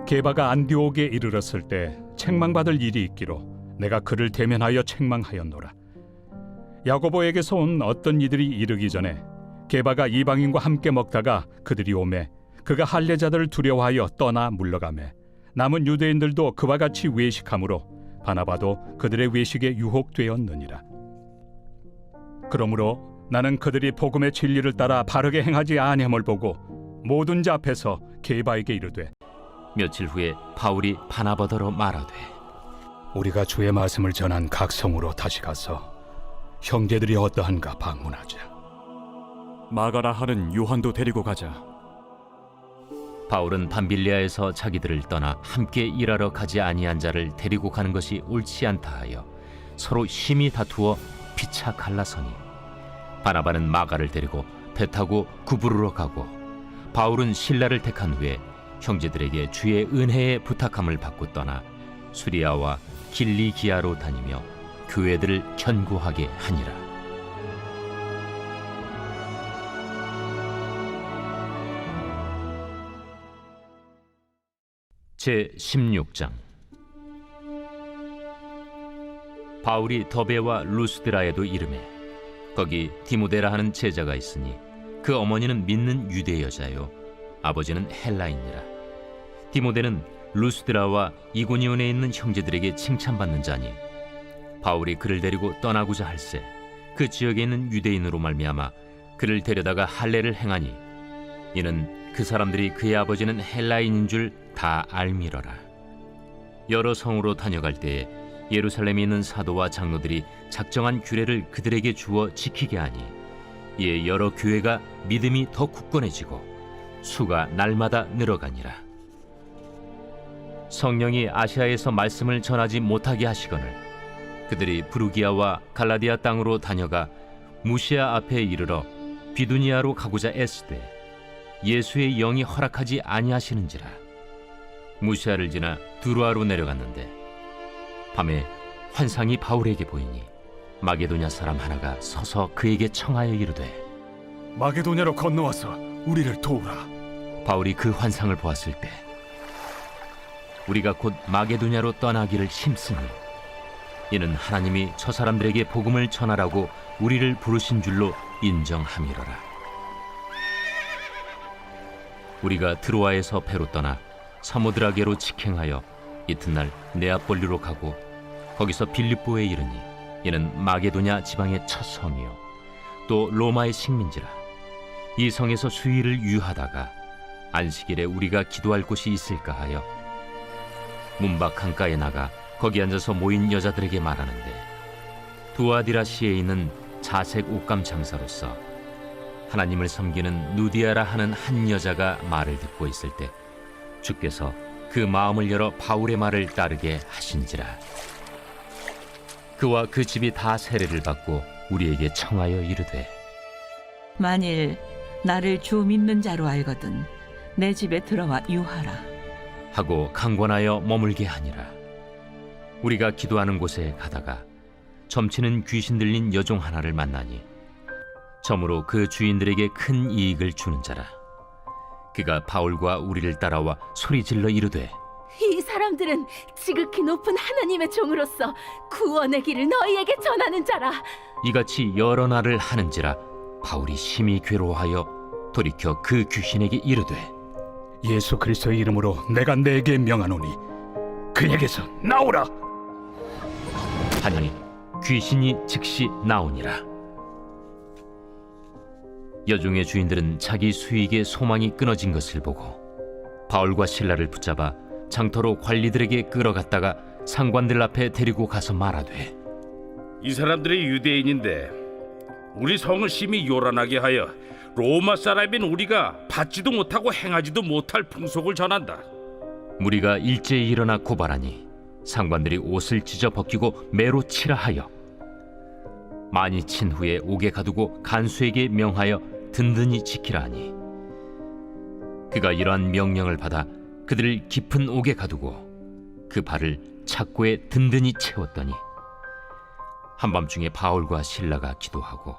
게바가 안디옥에 이르렀을 때 책망받을 일이 있기로 내가 그를 대면하여 책망하였노라. 야고보에게서 온 어떤 이들이 이르기 전에 게바가 이방인과 함께 먹다가 그들이 오매 그가 할례자들을 두려워하여 떠나 물러가매 남은 유대인들도 그와 같이 외식하므로 바나바도 그들의 외식에 유혹되었느니라. 그러므로 나는 그들이 복음의 진리를 따라 바르게 행하지 아니함을 보고 모든 자 앞에서 게바에게 이르되, 며칠 후에 바울이 바나바더러 말하되, 우리가 주의 말씀을 전한 각 성으로 다시 가서 형제들이 어떠한가 방문하자. 마가라 하는 요한도 데리고 가자. 바울은 밤빌리아에서 자기들을 떠나 함께 일하러 가지 아니한 자를 데리고 가는 것이 옳지 않다 하여 서로 심히 다투어 피차 갈라서니, 바나바는 마가를 데리고 배 타고 구부르러 가고 바울은 실라를 택한 후에 형제들에게 주의 은혜에 부탁함을 받고 떠나 수리아와 길리기아로 다니며 교회들을 견고하게 하니라. 제16장. 바울이 더베와 루스드라에도 이르매 거기 디모데라 하는 제자가 있으니 그 어머니는 믿는 유대 여자요 아버지는 헬라인이라. 디모데는 루스드라와 이고니온에 있는 형제들에게 칭찬받는 자니 바울이 그를 데리고 떠나고자 할세 그 지역에 있는 유대인으로 말미암아 그를 데려다가 할례를 행하니 이는 그 사람들이 그의 아버지는 헬라인인 줄 다 알미러라. 여러 성으로 다녀갈 때에 예루살렘에 있는 사도와 장로들이 작정한 규례를 그들에게 주어 지키게 하니 이에 여러 교회가 믿음이 더 굳건해지고 수가 날마다 늘어가니라. 성령이 아시아에서 말씀을 전하지 못하게 하시거늘 그들이 부르기아와 갈라디아 땅으로 다녀가 무시아 앞에 이르러 비두니아로 가고자 애쓰되 예수의 영이 허락하지 아니하시는지라. 무시아를 지나 두루아로 내려갔는데 밤에 환상이 바울에게 보이니 마게도냐 사람 하나가 서서 그에게 청하여 이르되, 마게도냐로 건너와서 우리를 도우라. 바울이 그 환상을 보았을 때 우리가 곧 마게도냐로 떠나기를 힘쓰니 이는 하나님이 저 사람들에게 복음을 전하라고 우리를 부르신 줄로 인정함이로라. 우리가 드로아에서 배로 떠나 사모드라게로 직행하여 이튿날 네아폴리로 가고 거기서 빌립보에 이르니 이는 마게도냐 지방의 첫 성이요 또 로마의 식민지라. 이 성에서 수일을 유하다가 안식일에 우리가 기도할 곳이 있을까 하여 문밖 강가에 나가 거기 앉아서 모인 여자들에게 말하는데, 두아디라시에 있는 자색 옷감 장사로서 하나님을 섬기는 누디아라 하는 한 여자가 말을 듣고 있을 때 주께서 그 마음을 열어 바울의 말을 따르게 하신지라. 그와 그 집이 다 세례를 받고 우리에게 청하여 이르되, 만일 나를 주 믿는 자로 알거든 내 집에 들어와 유하라 하고 강권하여 머물게 하니라. 우리가 기도하는 곳에 가다가 점치는 귀신 들린 여종 하나를 만나니 점으로 그 주인들에게 큰 이익을 주는 자라. 그가 바울과 우리를 따라와 소리질러 이르되, 이 사람들은 지극히 높은 하나님의 종으로서 구원의 길을 너희에게 전하는 자라. 이같이 여러 날을 하는지라 바울이 심히 괴로워하여 돌이켜 그 귀신에게 이르되, 예수 그리스도의 이름으로 내가 네게 명하노니 그에게서 나오라. 하니 귀신이 즉시 나오니라. 여종의 주인들은 자기 수익의 소망이 끊어진 것을 보고 바울과 실라를 붙잡아 장터로 관리들에게 끌어갔다가 상관들 앞에 데리고 가서 말하되, 이 사람들이 유대인인데 우리 성을 심히 요란하게 하여 로마 사람인 우리가 받지도 못하고 행하지도 못할 풍속을 전한다. 무리가 일제히 일어나 고발하니 상관들이 옷을 찢어 벗기고 매로 치라 하여 많이 친 후에 옥에 가두고 간수에게 명하여 든든히 지키라 하니 그가 이러한 명령을 받아 그들을 깊은 옥에 가두고 그 발을 착고에 든든히 채웠더니 한밤중에 바울과 실라가 기도하고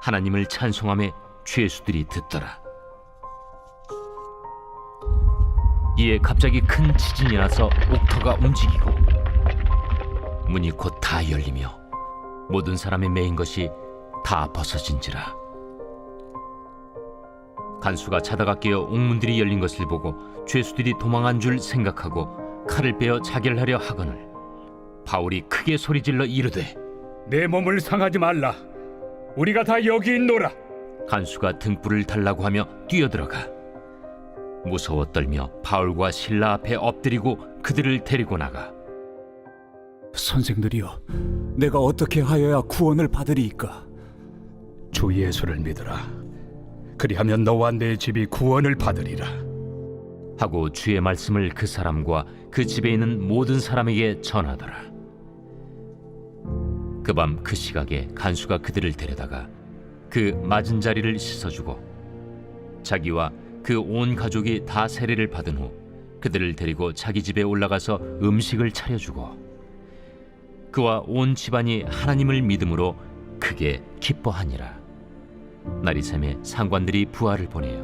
하나님을 찬송하며 죄수들이 듣더라. 이에 갑자기 큰 지진이 나서 옥터가 움직이고 문이 곧 다 열리며 모든 사람이 메인 것이 다 벗어진지라. 간수가 자다가 깨어 옥문들이 열린 것을 보고 죄수들이 도망한 줄 생각하고 칼을 빼어 자결하려 하거늘 바울이 크게 소리질러 이르되 내 몸을 상하지 말라. 우리가 다 여기 있노라. 간수가 등불을 달라고 하며 뛰어들어가 무서워 떨며 바울과 실라 앞에 엎드리고 그들을 데리고 나가 선생들이여, 내가 어떻게 하여야 구원을 받으리이까? 주 예수를 믿으라. 그리하면 너와 내 집이 구원을 받으리라. 하고 주의 말씀을 그 사람과 그 집에 있는 모든 사람에게 전하더라. 그 밤 그 시각에 간수가 그들을 데려다가 그 맞은 자리를 씻어주고 자기와 그 온 가족이 다 세례를 받은 후 그들을 데리고 자기 집에 올라가서 음식을 차려주고 그와 온 집안이 하나님을 믿음으로 크게 기뻐하니라. 날이 새매 상관들이 부하를 보내어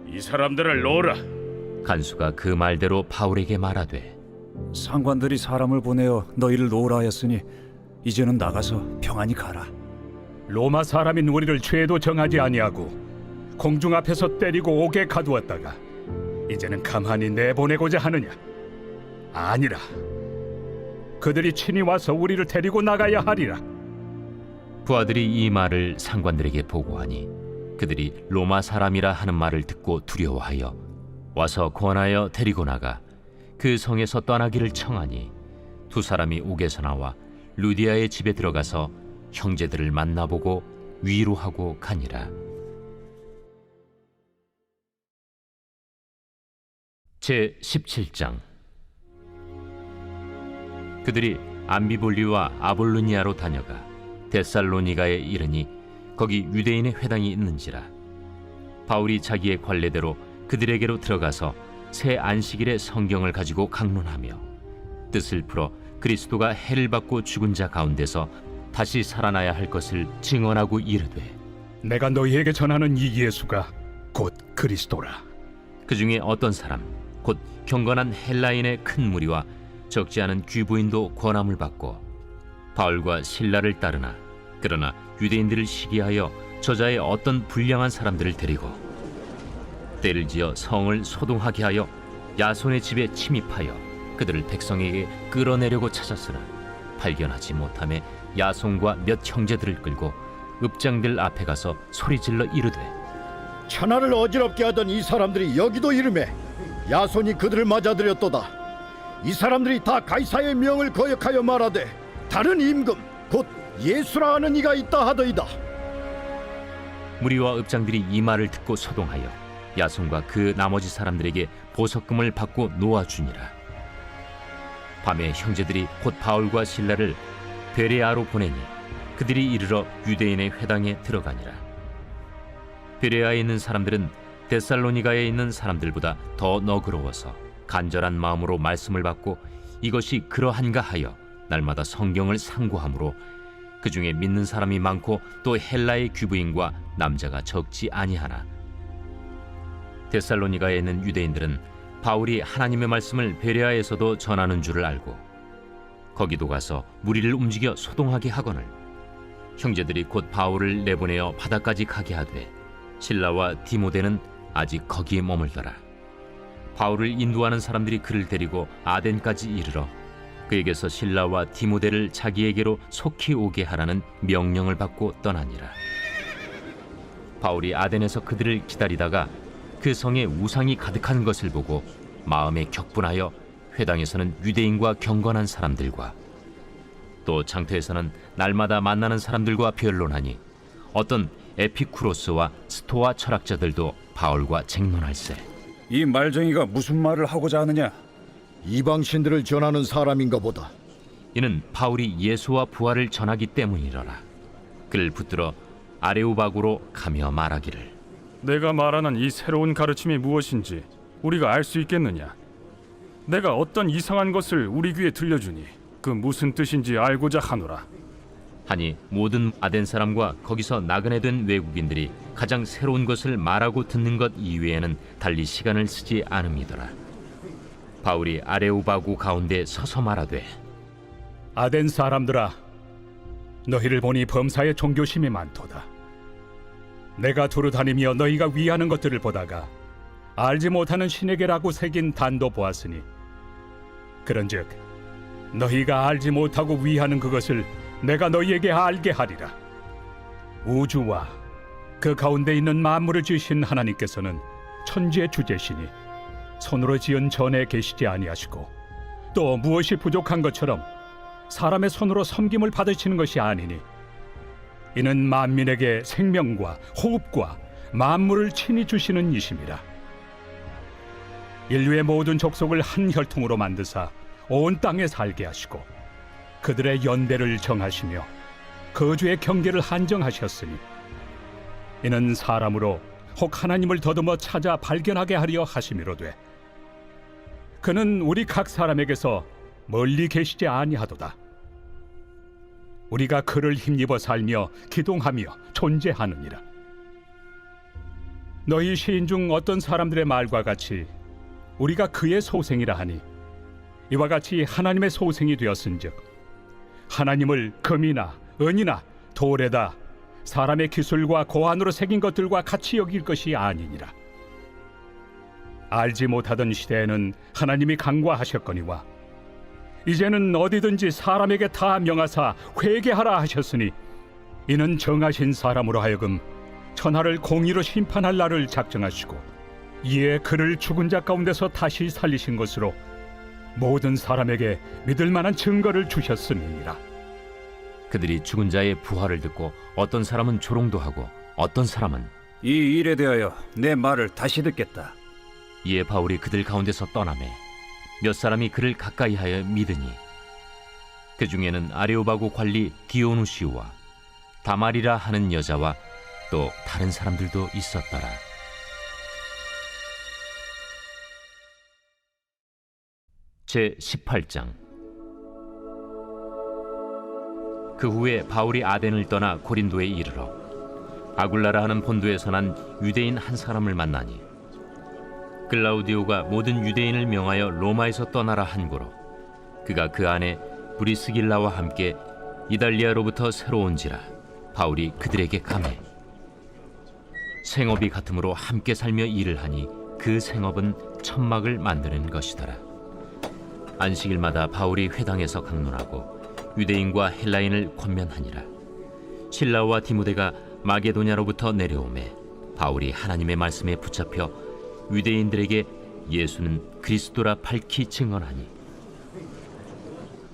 이 사람들을 놓으라. 간수가 그 말대로 바울에게 말하되 상관들이 사람을 보내어 너희를 놓으라 하였으니 이제는 나가서 평안히 가라. 로마 사람인 우리를 죄도 정하지 아니하고 공중 앞에서 때리고 옥에 가두었다가 이제는 가만히 내보내고자 하느냐? 아니라. 그들이 친히 와서 우리를 데리고 나가야 하리라. 부하들이 이 말을 상관들에게 보고하니 그들이 로마 사람이라 하는 말을 듣고 두려워하여 와서 권하여 데리고 나가 그 성에서 떠나기를 청하니 두 사람이 옥에서 나와 루디아의 집에 들어가서 형제들을 만나보고 위로하고 가니라. 제 17장. 그들이 암비볼리와 아볼로니아로 다녀가 데살로니가에 이르니 거기 유대인의 회당이 있는지라. 바울이 자기의 관례대로 그들에게로 들어가서 새 안식일에 성경을 가지고 강론하며 뜻을 풀어 그리스도가 해를 받고 죽은 자 가운데서 다시 살아나야 할 것을 증언하고 이르되 내가 너희에게 전하는 이 예수가 곧 그리스도라. 그 중에 어떤 사람 곧 경건한 헬라인의 큰 무리와 적지 않은 귀부인도 권함을 받고 바울과 실라를 따르나 그러나 유대인들을 시기하여 저자의 어떤 불량한 사람들을 데리고 때를 지어 성을 소동하게 하여 야손의 집에 침입하여 그들을 백성에게 끌어내려고 찾았으나 발견하지 못하매 야손과 몇 형제들을 끌고 읍장들 앞에 가서 소리질러 이르되 천하를 어지럽게 하던 이 사람들이 여기도 이름에 야손이 그들을 맞아들였도다. 이 사람들이 다 가이사의 명을 거역하여 말하되 다른 임금 곧 예수라 하는 이가 있다 하더이다. 무리와 읍장들이 이 말을 듣고 소동하여 야손과 그 나머지 사람들에게 보석금을 받고 놓아주니라. 밤에 형제들이 곧 바울과 실라를 베레아로 보내니 그들이 이르러 유대인의 회당에 들어가니라. 베레아에 있는 사람들은 데살로니가에 있는 사람들보다 더 너그러워서 간절한 마음으로 말씀을 받고 이것이 그러한가 하여 날마다 성경을 상고하므로 그 중에 믿는 사람이 많고 또 헬라의 귀부인과 남자가 적지 아니하나 데살로니가에 있는 유대인들은 바울이 하나님의 말씀을 베레아에서도 전하는 줄을 알고 거기도 가서 무리를 움직여 소동하게 하거늘 형제들이 곧 바울을 내보내어 바다까지 가게 하되 실라와 디모데는 아직 거기에 머물더라. 바울을 인도하는 사람들이 그를 데리고 아덴까지 이르러 그에게서 실라와 디모데를 자기에게로 속히 오게 하라는 명령을 받고 떠나니라. 바울이 아덴에서 그들을 기다리다가 그 성에 우상이 가득한 것을 보고 마음에 격분하여 회당에서는 유대인과 경건한 사람들과 또 장터에서는 날마다 만나는 사람들과 변론하니 어떤 에피쿠로스와 스토아 철학자들도 바울과 쟁론할세. 이 말쟁이가 무슨 말을 하고자 하느냐? 이방신들을 전하는 사람인가 보다. 이는 바울이 예수와 부활을 전하기 때문이러라. 그를 붙들어 아레오바고로 가며 말하기를 내가 말하는 이 새로운 가르침이 무엇인지 우리가 알 수 있겠느냐? 내가 어떤 이상한 것을 우리 귀에 들려주니 그 무슨 뜻인지 알고자 하노라. 하니 모든 아덴 사람과 거기서 나그네 된 외국인들이 가장 새로운 것을 말하고 듣는 것 이외에는 달리 시간을 쓰지 않음이더라. 바울이 아레오바구 가운데 서서 말하되 아덴 사람들아, 너희를 보니 범사에 종교심이 많도다. 내가 두루 다니며 너희가 위하는 것들을 보다가 알지 못하는 신에게라고 새긴 단도 보았으니, 그런즉 너희가 알지 못하고 위하는 그것을 내가 너희에게 알게 하리라. 우주와 그 가운데 있는 만물을 지으신 하나님께서는 천지의 주제시니 손으로 지은 전에 계시지 아니하시고, 또 무엇이 부족한 것처럼 사람의 손으로 섬김을 받으시는 것이 아니니, 이는 만민에게 생명과 호흡과 만물을 친히 주시는 이심이라. 인류의 모든 족속을 한 혈통으로 만드사 온 땅에 살게 하시고, 그들의 연대를 정하시며 거주의 경계를 한정하셨으니, 이는 사람으로 혹 하나님을 더듬어 찾아 발견하게 하려 하심이로되, 그는 우리 각 사람에게서 멀리 계시지 아니하도다. 우리가 그를 힘입어 살며 기동하며 존재하느니라. 너희 시인 중 어떤 사람들의 말과 같이 우리가 그의 소생이라 하니, 이와 같이 하나님의 소생이 되었은즉 하나님을 금이나 은이나 돌에다 사람의 기술과 고안으로 새긴 것들과 같이 여길 것이 아니니라. 알지 못하던 시대에는 하나님이 강구하셨거니와, 이제는 어디든지 사람에게 다 명하사 회개하라 하셨으니, 이는 정하신 사람으로 하여금 천하를 공의로 심판할 날을 작정하시고, 이에 그를 죽은 자 가운데서 다시 살리신 것으로 모든 사람에게 믿을 만한 증거를 주셨음이니라. 그들이 죽은 자의 부활을 듣고 어떤 사람은 조롱도 하고 어떤 사람은 이 일에 대하여 내 말을 다시 듣겠다. 이에 바울이 그들 가운데서 떠나매 몇 사람이 그를 가까이하여 믿으니, 그 중에는 아레오바고 관리 디오누시우와 다말이라 하는 여자와 또 다른 사람들도 있었더라. 제 18장. 그 후에 바울이 아덴을 떠나 고린도에 이르러 아굴라라 하는 본도에서 난 유대인 한 사람을 만나니, 글라우디오가 모든 유대인을 명하여 로마에서 떠나라 한고로 그가 그 안에 브리스길라와 함께 이달리아로부터 새로 온지라 바울이 그들에게 감해 생업이 같으므로 함께 살며 일을 하니, 그 생업은 천막을 만드는 것이더라. 안식일마다 바울이 회당에서 강론하고 유대인과 헬라인을 권면하니라. 실라와 디모데가 마게도냐로부터 내려오매 바울이 하나님의 말씀에 붙잡혀 유대인들에게 예수는 그리스도라 밝히 증언하니,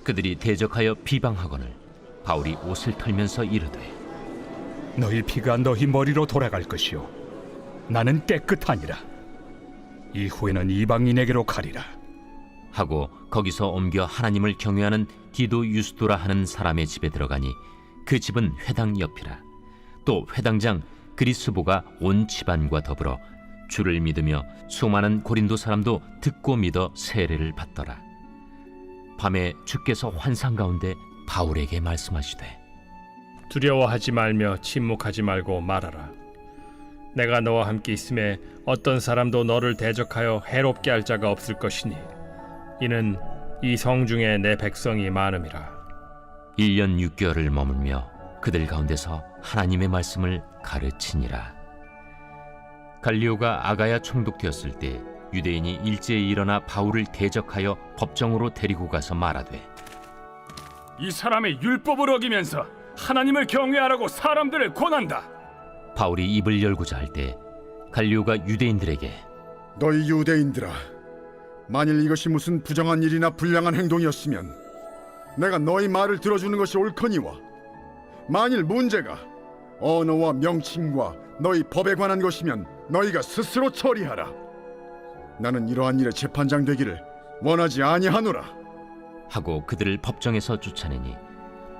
그들이 대적하여 비방하거늘 바울이 옷을 털면서 이르되 너희 피가 너희 머리로 돌아갈 것이요 나는 깨끗하니라. 이후에는 이방인에게로 가리라 하고 거기서 옮겨 하나님을 경외하는 디도 유스도라 하는 사람의 집에 들어가니, 그 집은 회당 옆이라. 또 회당장 그리스보가 온 집안과 더불어 주를 믿으며 수많은 고린도 사람도 듣고 믿어 세례를 받더라. 밤에 주께서 환상 가운데 바울에게 말씀하시되 두려워하지 말며 침묵하지 말고 말하라. 내가 너와 함께 있음에 어떤 사람도 너를 대적하여 해롭게 할 자가 없을 것이니, 이는 이 성 중에 내 백성이 많음이라. 1년 6개월을 머물며 그들 가운데서 하나님의 말씀을 가르치니라. 갈리오가 아가야 총독되었을 때 유대인이 일제히 일어나 바울을 대적하여 법정으로 데리고 가서 말하되 이 사람의 율법을 어기면서 하나님을 경외하라고 사람들을 권한다. 바울이 입을 열고자 할 때 갈리오가 유대인들에게 너희 유대인들아, 만일 이것이 무슨 부정한 일이나 불량한 행동이었으면 내가 너희 말을 들어주는 것이 옳거니와, 만일 문제가 언어와 명칭과 너희 법에 관한 것이면 너희가 스스로 처리하라. 나는 이러한 일에 재판장 되기를 원하지 아니하노라. 하고 그들을 법정에서 쫓아내니,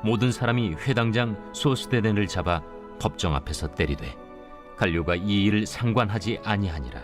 모든 사람이 회당장 소스데넨을 잡아 법정 앞에서 때리되 갈료가 이 일을 상관하지 아니하니라.